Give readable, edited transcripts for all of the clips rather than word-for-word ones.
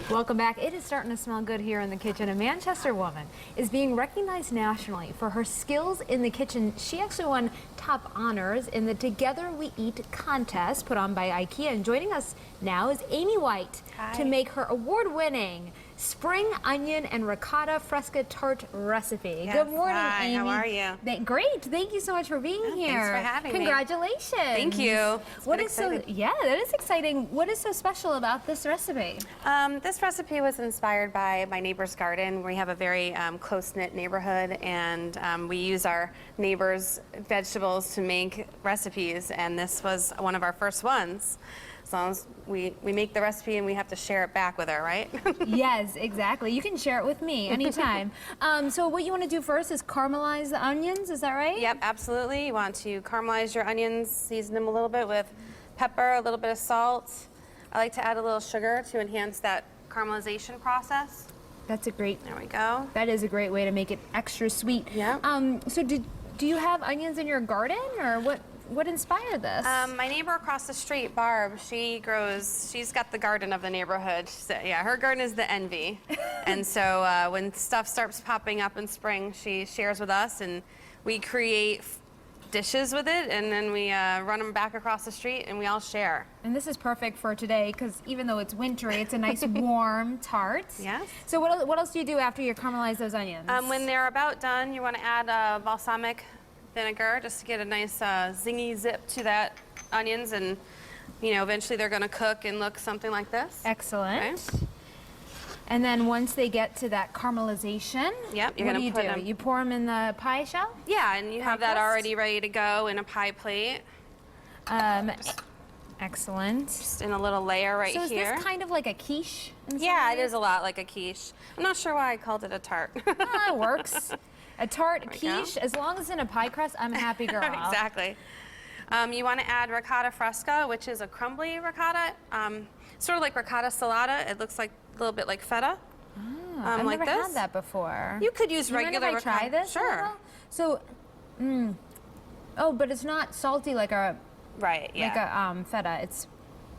Welcome back. It is starting to smell good here in the kitchen. A Manchester woman is being recognized nationally for her skills in the kitchen. She actually won top honors in the Together We Eat contest put on by Ikea. And joining us now is Amy White. Hi. To make her award-winning spring onion and ricotta fresca tart recipe. Yes. Good morning, Hi, Amy. how are you? Great. Thank you so much for being here. Thanks for having me. Congratulations. Thank you. That is exciting. What is so special about this recipe? This recipe was inspired by my neighbor's garden. We have a very close-knit neighborhood, and we use our neighbors' vegetables to make recipes, and this was one of our first ones. As long as we make the recipe and we have to share it back with her, right? Yes, exactly. You can share it with me anytime. So what you want to do first is caramelize the onions, is that right? Yep, absolutely. You want to caramelize your onions, season them a little bit with pepper, a little bit of salt. I like to add a little sugar to enhance that caramelization process. That's a great, There we go. that is a great way to make it extra sweet. Yeah. So do you have onions in your garden, or what inspired this? My neighbor across the street, Barb, she's got the garden of the neighborhood. Yeah, her garden is the envy. And so when stuff starts popping up in spring, she shares with us, and we create dishes with it, and then we run them back across the street, and we all share. And this is perfect for today, because even though it's wintry, it's a nice warm tart. Yes. So what else do you do after you caramelize those onions? When they're about done, you want to add balsamic vinegar just to get a nice zingy zip to that onions, and eventually they're going to cook and look something like this. Excellent. Okay. And then once they get to that caramelization, Yep, you're what gonna do you put do? them. You pour them in the pie shell? Yeah, and you have that crust? already ready to go in a pie plate. Excellent. Just in a little layer right So is here. this kind of like a quiche? In some Yeah, it ways? is a lot like a quiche. I'm not sure why I called it a tart. Ah, it works. A tart we go. quiche, as long as it's in a pie crust, I'm a happy girl. Exactly. You want to add ricotta fresca, which is a crumbly ricotta. Sort of like ricotta salata. It looks like a little bit like feta. I've like never this. had that before. You could use Do you mind regular if I try ricotta. this? a Sure. little? So, oh, but it's not salty like a Right, yeah. feta. It's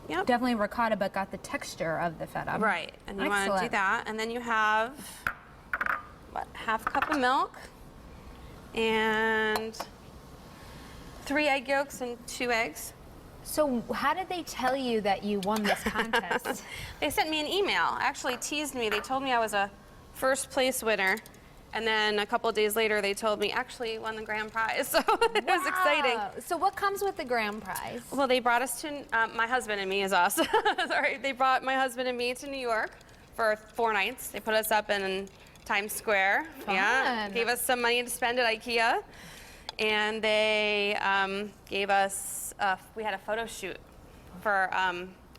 Yep. definitely ricotta, but got the texture of the feta. Right, and you want to do Excellent. that. And then you have, what, half a cup of milk and 3 egg yolks and 2 eggs. So how did they tell you that you won this contest? They sent me an email, actually teased me. They told me I was a first place winner. And then a couple of days later, they told me actually won the grand prize. So it was exciting. Wow. So what comes with the grand prize? Well, they brought us to, my husband and me is us. Sorry, they brought my husband and me to New York for 4 nights. They put us up in Times Square. Yeah, Fun. gave us some money to spend at Ikea. And they gave us, we had a photo shoot for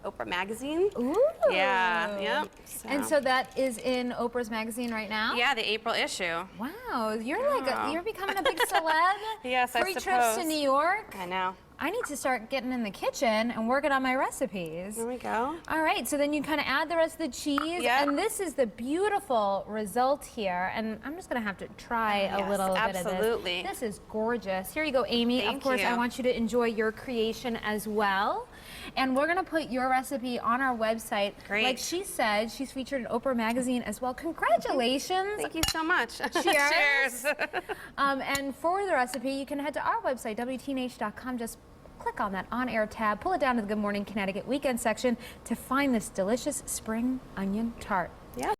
Oprah magazine. Ooh. Yeah, yep. And so that is in Oprah's magazine right now? Yeah, the April issue. Wow, you're like you're becoming a big celeb. Yes, I Free trips to suppose. New York. I know. I need to start getting in the kitchen and working on my recipes. There we go. All right, so then you kind of add the rest of the cheese, Yep. and this is the beautiful result here. And I'm just gonna have to try a Yes, little bit of absolutely. this. This is gorgeous. Here you go, Amy. Of Thank course, you. I want you to enjoy your creation as well. And we're gonna put your recipe on our website. Great. Like she said, she's featured in Oprah magazine as well. Congratulations. Thank you so much. Cheers. Cheers. And for the recipe, you can head to our website, WTNH.com. Just click on that on-air tab, pull it down to the Good Morning Connecticut weekend section to find this delicious spring onion tart. Yeah.